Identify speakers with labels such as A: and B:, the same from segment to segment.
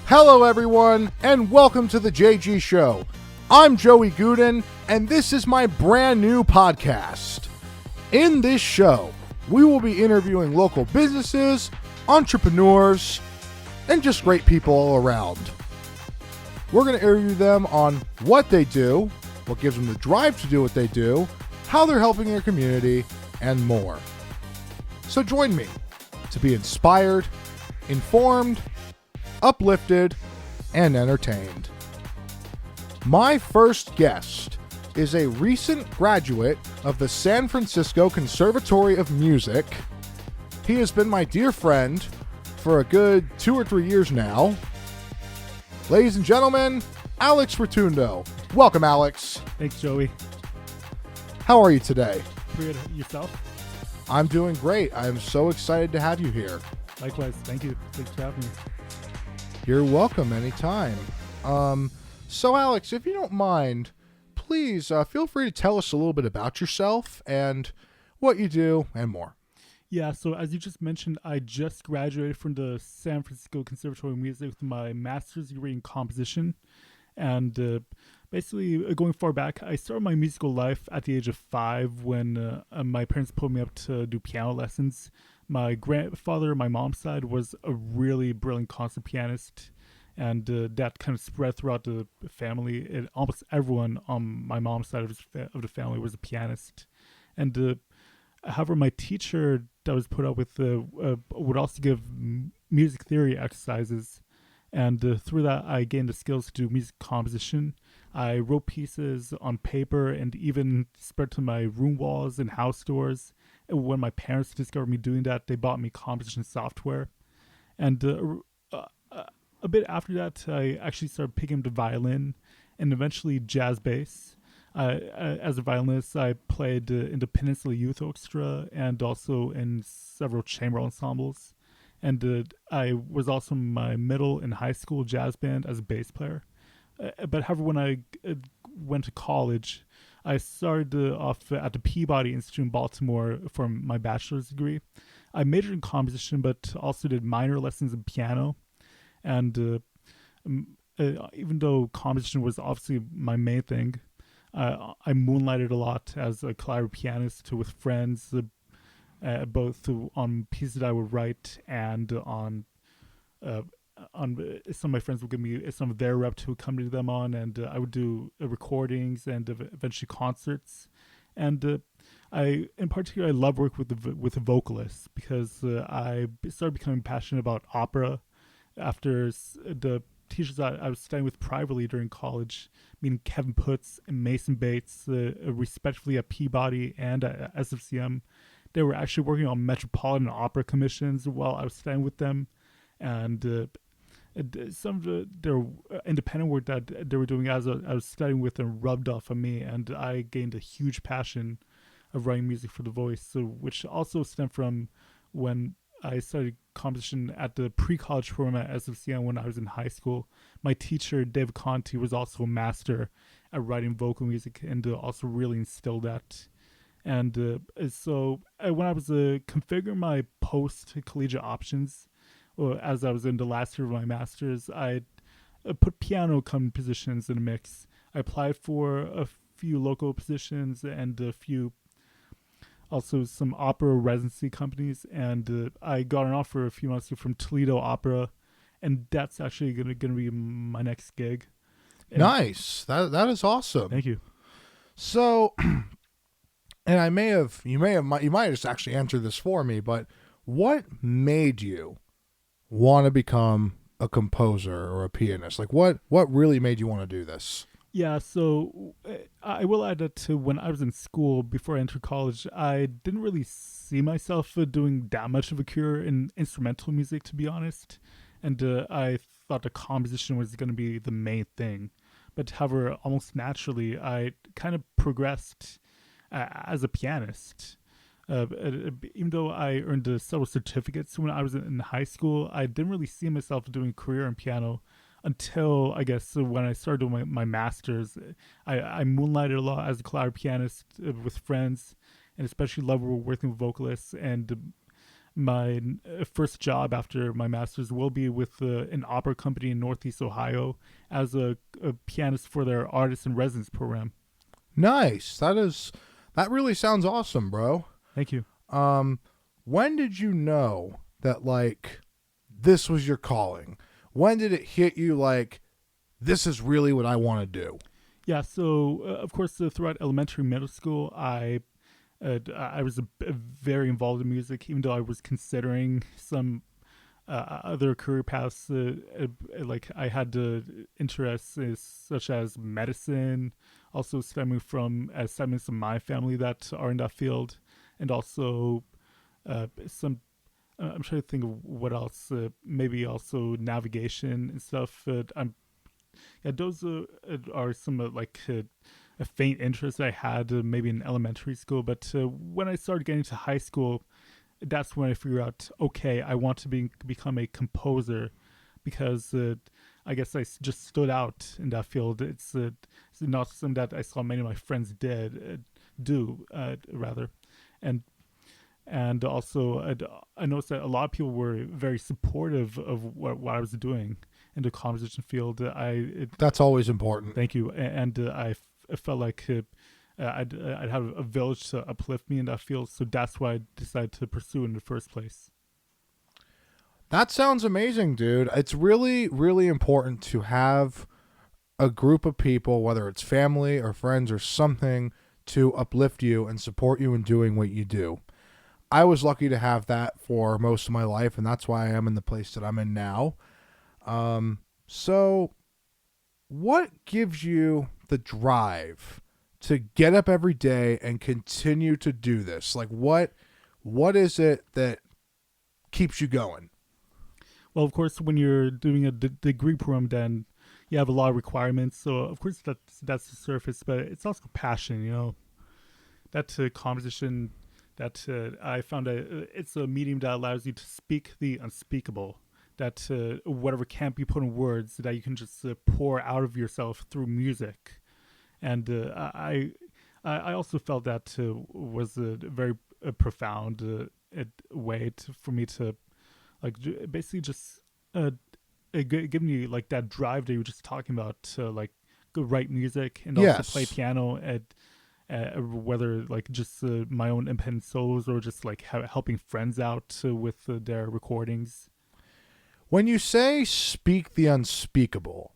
A: Hello, everyone, and welcome to the JG Show. I'm Joey Guden, and this is my brand new podcast. In this show, we will be interviewing local businesses, entrepreneurs, and just great people all around. We're going to interview them on what they do, what gives them the drive to do what they do, how they're helping their community, and more. So join me to be inspired, informed, uplifted, and entertained. My first guest is a recent graduate of the San Francisco Conservatory of Music. He has been my dear friend for a good 2 or 3 years now. Ladies and gentlemen, Alex Rotundo. Welcome, Alex.
B: Thanks, Joey.
A: How are you today?
B: Pretty good. Yourself?
A: I'm doing great. I'm so excited to have you here.
B: Likewise. Thank you. Thanks for having me.
A: You're welcome anytime. So Alex, if you don't mind, please feel free to tell us a little bit about yourself and what you do and more.
B: Yeah, so as you just mentioned, I just graduated from the San Francisco Conservatory of Music with my master's degree in composition. And basically, going far back, I started my musical life at the age of 5 when my parents put me up to do piano lessons. My grandfather on my mom's side was a really brilliant concert pianist, and that kind of spread throughout the family. Almost everyone on my mom's side of the family was a pianist. And however, my teacher that was put up with would also give music theory exercises. And through that, I gained the skills to do music composition. I wrote pieces on paper and even spread to my room walls and house doors. And when my parents discovered me doing that, they bought me composition software. And a bit after that, I actually started picking up the violin and eventually jazz bass. As a violinist, I played in the Peninsula Youth Orchestra and also in several chamber ensembles. And I was also in my middle and high school jazz band as a bass player. But however, when I went to college, I started off at the Peabody Institute in Baltimore for my bachelor's degree. I majored in composition, but also did minor lessons in piano. And even though composition was obviously my main thing, I moonlighted a lot as a collaborative pianist with friends, both on pieces that I would write and on some of my friends would give me some of their rep to accompany them on, and I would do recordings and eventually concerts. And in particular, I love working with the vocalists because I started becoming passionate about opera after the teachers I was studying with privately during college, meaning Kevin Putz and Mason Bates, respectively at Peabody and at SFCM. They were actually working on metropolitan opera commissions while I was studying with them, and some of their independent work that they were doing as I was studying with them rubbed off on me, and I gained a huge passion of writing music for the voice, which also stemmed from when I studied composition at the pre-college program at SFCM when I was in high school. My teacher, David Conti, was also a master at writing vocal music and also really instilled that. And so when I was configuring my post-collegiate options, or as I was in the last year of my master's, I put piano accompanying positions in the mix. I applied for a few local positions and also some opera residency companies, and I got an offer a few months ago from Toledo Opera, and that's actually gonna be my next gig. And
A: Nice. That is awesome.
B: thank you.
A: So, and you might have just actually answered this for me, but what made you want to become a composer or a pianist? Like what really made you want to do this?
B: Yeah, so I will add that to when I was in school before I entered college, I didn't really see myself doing that much of a career in instrumental music, to be honest. And I thought the composition was going to be the main thing. But however, almost naturally, I kind of progressed as a pianist. Even though I earned several certificates when I was in high school, I didn't really see myself doing a career in piano until, I guess, when I started doing my master's. I moonlighted a lot as a collaborative pianist with friends, and especially loved working with vocalists. And my first job after my master's will be with an opera company in Northeast Ohio as a pianist for their artist in residence program.
A: Nice. That really sounds awesome, bro.
B: Thank you.
A: When did you know that like this was your calling? When did it hit you like this is really what I want to do?
B: Yeah, so of course, throughout elementary, middle school, I was very involved in music, even though I was considering some other career paths. Like I had interests such as medicine, also stemming from segments of my family that are in that field, and also some. I'm trying to think of what else. Maybe also navigation and stuff. Yeah, those are some a faint interest I had maybe in elementary school. But when I started getting to high school, that's when I figured out, okay, I want to become a composer because I guess just stood out in that field. It's not something that I saw many of my friends do rather, and also I noticed that a lot of people were very supportive of what I was doing in the composition field.
A: That's always important.
B: Thank you, and I felt like I'd have a village to uplift me in that field, so that's why I decided to pursue it in the first place.
A: That sounds amazing, dude. It's really, really important to have a group of people, whether it's family or friends or something, to uplift you and support you in doing what you do. I was lucky to have that for most of my life, and that's why I am in the place that I'm in now. So what gives you the drive to get up every day and continue to do this? Like what is it that keeps you going?
B: Well, of course, when you're doing a degree program, then you have a lot of requirements. So, of course, that's the surface, but it's also passion. That composition. That I found it's a medium that allows you to speak the unspeakable. That whatever can't be put in words, that you can just pour out of yourself through music. And I also felt that was a very profound way for me to like basically just give me like that drive that you were just talking about to like go write music and also
A: Yes.
B: play piano at whether like just my own independent solos or just like helping friends out with their recordings.
A: When you say speak the unspeakable,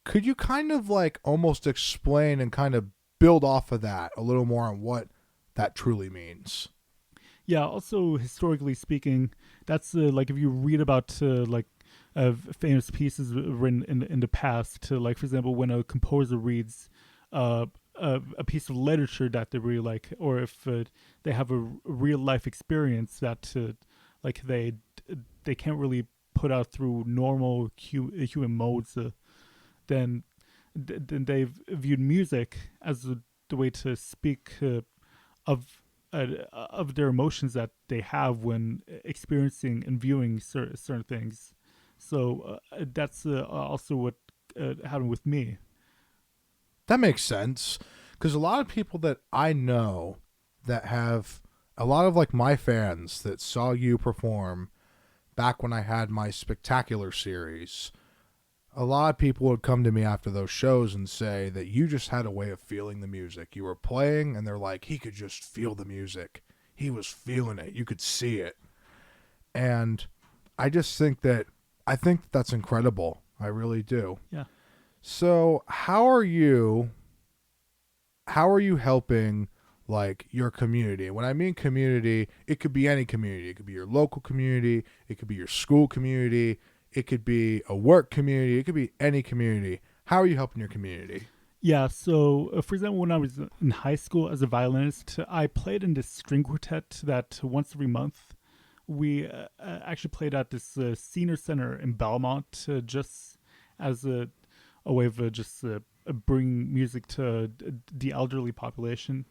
A: could you kind of like almost explain and kind of build off of that a little more on what that truly means?
B: Yeah, also historically speaking, that's like if you read about famous pieces written in the past, like for example, when a composer reads a piece of literature that they really like, or if they have a real life experience that like they can't really put out through normal human modes, then they've viewed music as the way to speak of their emotions that they have when experiencing and viewing certain things. So that's also what happened with me.
A: That makes sense. Because a lot of people that I know that have a lot of like my fans that saw you perform back when I had my spectacular series, a lot of people would come to me after those shows and say that you just had a way of feeling the music. You were playing and they're like, he could just feel the music. He was feeling it. You could see it. And I just think that's incredible. I really do.
B: Yeah.
A: So how are you helping like your community? When I mean community, it could be any community. It could be your local community. It could be your school community. It could be a work community. It could be any community. How are you helping your community?
B: Yeah, so for example, when I was in high school as a violinist, I played in this string quartet that once every month we actually played at this senior center in Belmont just as a way of just bringing music to the elderly population.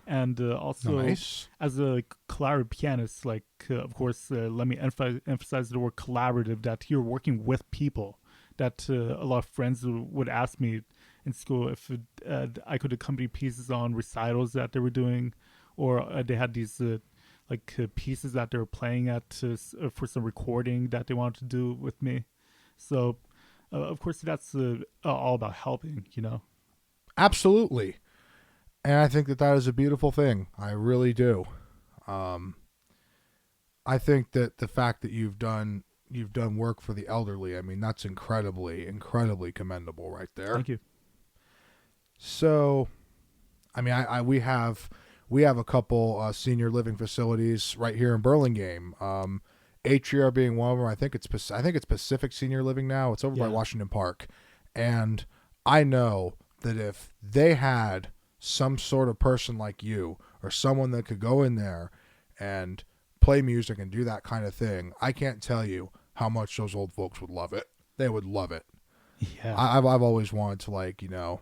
B: And also
A: Nice.
B: as a collaborative pianist, like of course, let me emphasize the word collaborative. That you're working with people. That a lot of friends would ask me in school if I could accompany pieces on recitals that they were doing, or they had these pieces that they were playing for some recording that they wanted to do with me. So, of course, that's all about helping, you know.
A: Absolutely. And I think that that is a beautiful thing. I really do. I think that the fact that you've done work for the elderly, I mean, that's incredibly commendable right there.
B: Thank you.
A: So, I mean, we have a couple senior living facilities right here in Burlingame. Atria being one of them. I think it's Pacific Senior Living now. It's over by Washington Park, and I know that if they had some sort of person like you or someone that could go in there and play music and do that kind of thing, I can't tell you how much those old folks would love it. They would love it.
B: Yeah.
A: I've always wanted to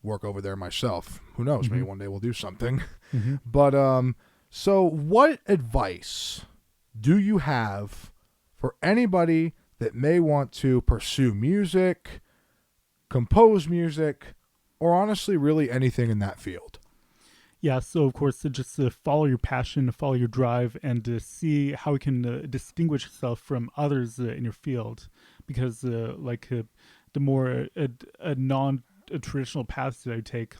A: work over there myself. Who knows?
B: Mm-hmm.
A: Maybe one day we'll do something.
B: Mm-hmm.
A: But so what advice do you have for anybody that may want to pursue music, compose music, or honestly really anything in that field?
B: Yeah, so of course, just follow your passion, follow your drive, and see how you can distinguish yourself from others in your field. Because, the more non-traditional paths that I take,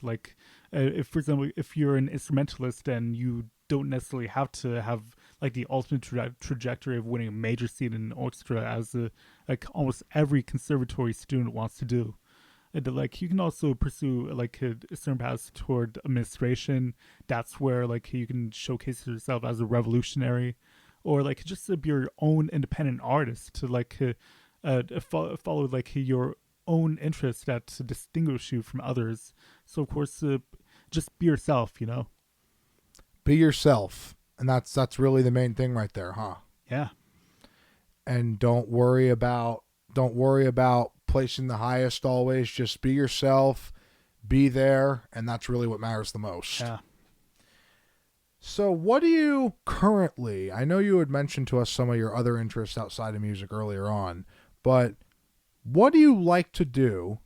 B: if, for example, if you're an instrumentalist and you don't necessarily have to have the ultimate trajectory of winning a major seat in an orchestra, as almost every conservatory student wants to do. And you can also pursue a certain paths toward administration. That's where you can showcase yourself as a revolutionary, or just be your own independent artist to follow your own interests that distinguish you from others. So of course, just be yourself. You know.
A: Be yourself, and that's really the main thing right there, huh?
B: Yeah.
A: And don't worry about placing the highest always. Just be yourself, be there, and that's really what matters the most.
B: Yeah.
A: So what do you currently, I know you had mentioned to us some of your other interests outside of music earlier on, but what do you like to do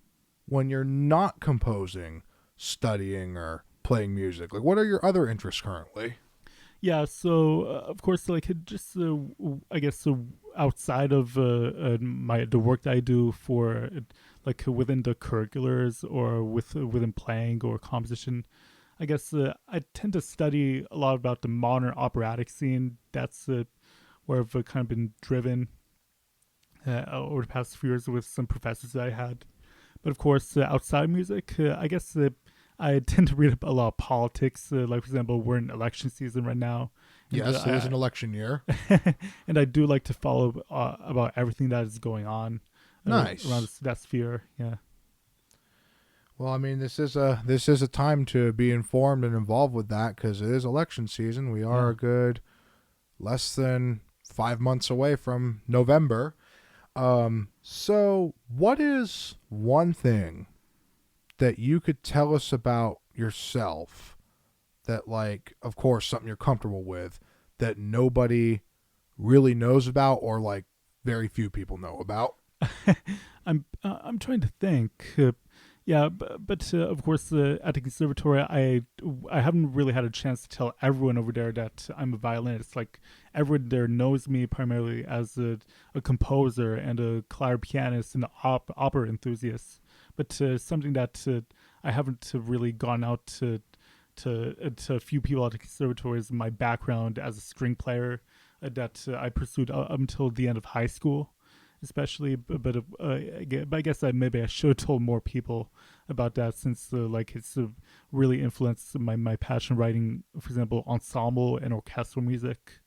A: when you're not composing, studying, or playing music? What are your other interests currently?
B: Yeah, so of course, just I guess outside of the work that I do for within the curriculars or within playing or composition, I guess I tend to study a lot about the modern operatic scene. That's where I've kind of been driven over the past few years with some professors that I had. But of course, outside music, I guess I tend to read up a lot of politics. For example, we're in election season right now.
A: Yes, it is an election year.
B: And I do like to follow about everything that is going on
A: Nice.
B: around that sphere. Yeah.
A: Well, I mean, this is a time to be informed and involved with that because it is election season. We are a good less than 5 months away from November. So what is one thing that you could tell us about yourself that, of course, something you're comfortable with that nobody really knows about or very few people know about?
B: I'm trying to think. But of course, at the conservatory, I haven't really had a chance to tell everyone over there that I'm a violinist. Everyone there knows me primarily as a composer and a clarinet pianist and an opera enthusiast. But something that I haven't really gone out to a few people at the conservatory is my background as a string player that I pursued up until the end of high school. Especially, but I guess maybe I should have told more people about that since it's really influenced my passion writing, for example, ensemble and orchestral music.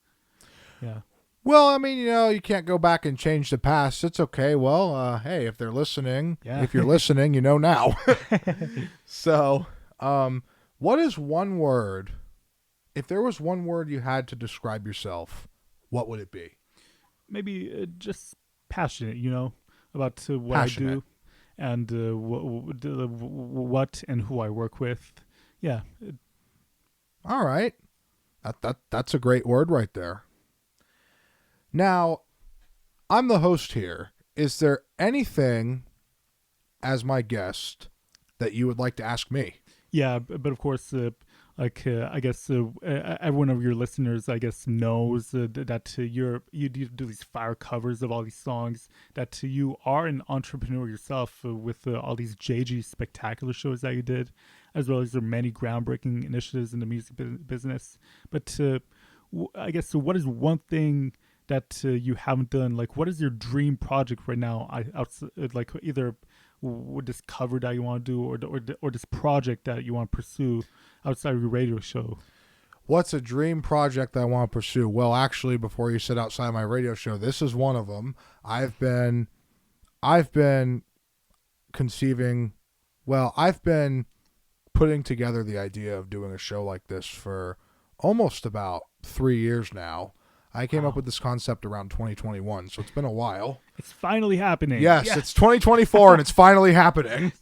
B: Yeah.
A: Well, I mean, you can't go back and change the past. It's okay. Well, hey, if they're listening, if you're listening, you know now. So, what is one word? If there was one word you had to describe yourself, what would it be?
B: Maybe just passionate, about what
A: Passionate.
B: I do and what and who I work with. Yeah.
A: All right. That's a great word right there. Now, I'm the host here. Is there anything as my guest that you would like to ask me?
B: Yeah, but of course, Like I guess everyone of your listeners, I guess, knows that you do these fire covers of all these songs. That you are an entrepreneur yourself with all these JG spectacular shows that you did, as well as there many groundbreaking initiatives in the music business. But I guess what is one thing that you haven't done? Like, what is your dream project right now? Like either with this cover that you want to do, or this project that you want to pursue outside of your radio show.
A: What's a dream project that I want to pursue? Well, actually, before you said outside my radio show, this is one of them. I've been conceiving. Well, I've been putting together the idea of doing a show like this for almost about 3 years now. I came up with this concept around 2021, so it's been a while.
B: It's finally happening.
A: Yes, it's 2024 and it's finally happening.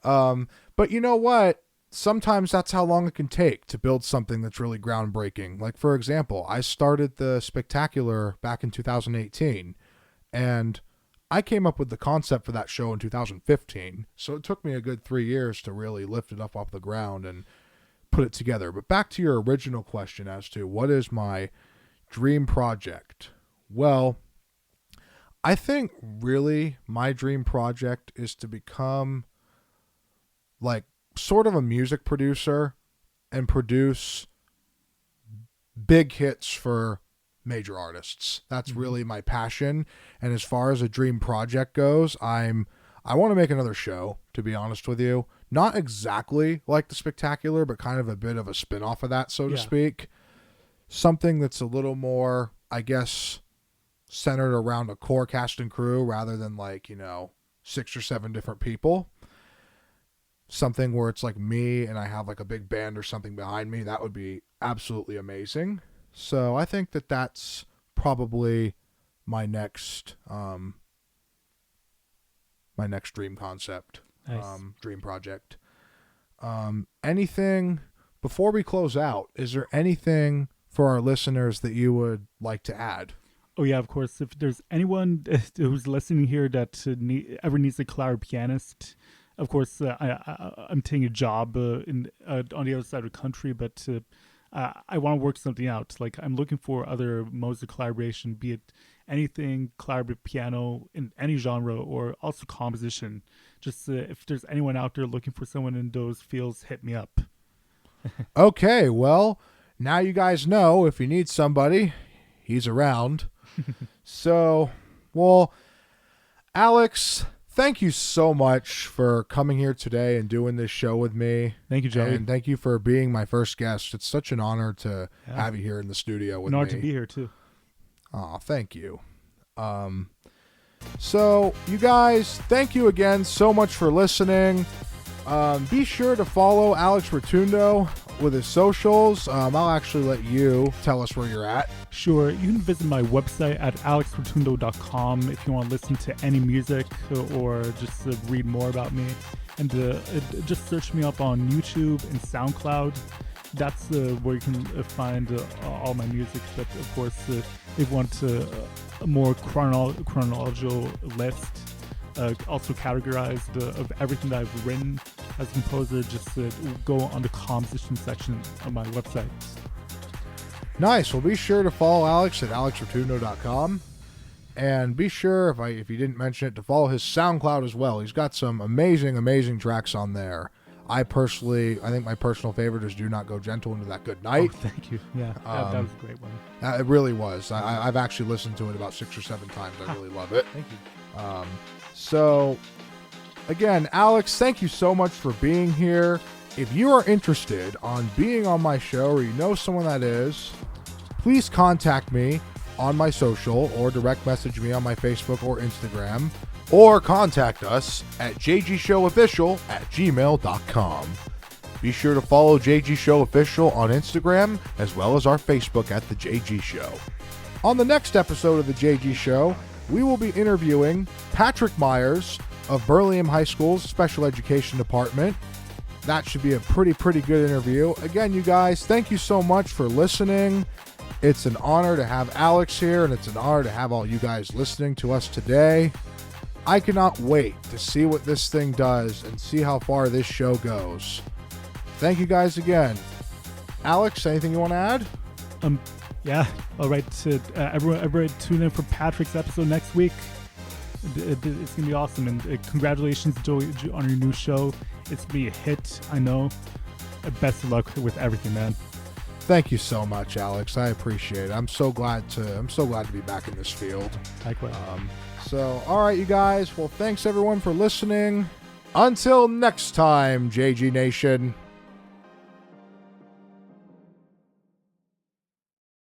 A: But you know what? Sometimes that's how long it can take to build something that's really groundbreaking. Like, for example, I started the Spectacular back in 2018, and I came up with the concept for that show in 2015. So it took me a good 3 years to really lift it up off the ground and put it together. But back to your original question as to what is my dream project. Well, I think really my dream project is to become like sort of a music producer and produce big hits for major artists. That's really my passion. And as far as a dream project goes, I want to make another show, to be honest with you. Not exactly like the Spectacular, but kind of a bit of a spin-off of that, so to speak. Something that's a little more, I guess, centered around a core cast and crew rather than 6 or 7 different people. Something where it's like me and I have like a big band or something behind me. That would be absolutely amazing. So I think that that's probably my next dream concept,
B: nice.
A: Dream project. Anything before we close out? Is there anything for our listeners that you would like to add?
B: Oh yeah, of course. If there's anyone who's listening here that ever needs a clarinet pianist, of course, I'm taking a job on the other side of the country, but I want to work something out. Like, I'm looking for other modes of collaboration, be it anything, clarinet, piano, in any genre, or also composition. Just if there's anyone out there looking for someone in those fields, hit me up.
A: Okay, well, now you guys know if you need somebody, he's around. So, well, Alex, thank you so much for coming here today and doing this show with me.
B: Thank you, Joey.
A: And thank you for being my first guest. It's such an honor to have you here in the studio with me.
B: An honor to be here, too.
A: Oh, thank you. So, you guys, thank you again so much for listening. Be sure to follow Alex Rotundo with his socials. I'll actually let you tell us where you're at.
B: Sure. You can visit my website at alexrotundo.com if you want to listen to any music or just read more about me. And just search me up on YouTube and SoundCloud. That's where you can find all my music. But of course, if you want a more chronological list, also categorized of everything that I've written as a composer, just go on the composition section of my website.
A: Nice. Well, be sure to follow Alex at alexrotundo.com. And be sure, if you didn't mention it, to follow his SoundCloud as well. He's got some amazing, amazing tracks on there. I think my personal favorite is Do Not Go Gentle Into That Good Night.
B: Oh, thank you. Yeah, that was a great one.
A: It really was. I've actually listened to it about 6 or 7 times. I really love it.
B: Thank you.
A: So, again, Alex, thank you so much for being here. If you are interested on being on my show or you know someone that is, please contact me on my social or direct message me on my Facebook or Instagram, or contact us at jgshowofficial@gmail.com. Be sure to follow JG Show Official on Instagram as well as our Facebook at The JG Show. On the next episode of The JG Show, we will be interviewing Patrick Myers of Burlingame High School's Special Education Department. That should be a pretty good interview. Again, you guys, thank you so much for listening. It's an honor to have Alex here, and it's an honor to have all you guys listening to us today. I cannot wait to see what this thing does and see how far this show goes. Thank you guys again. Alex, anything you want to add?
B: Yeah. All right. Everyone tune in for Patrick's episode next week. It's gonna be awesome, and congratulations, Joey, on your new show. It's gonna be a hit, I know. Best of luck with everything, man.
A: Thank you so much, Alex. I appreciate it. I'm so glad to be back in this field.
B: Likewise.
A: So, all right, you guys. Well, thanks everyone for listening. Until next time, JG Nation.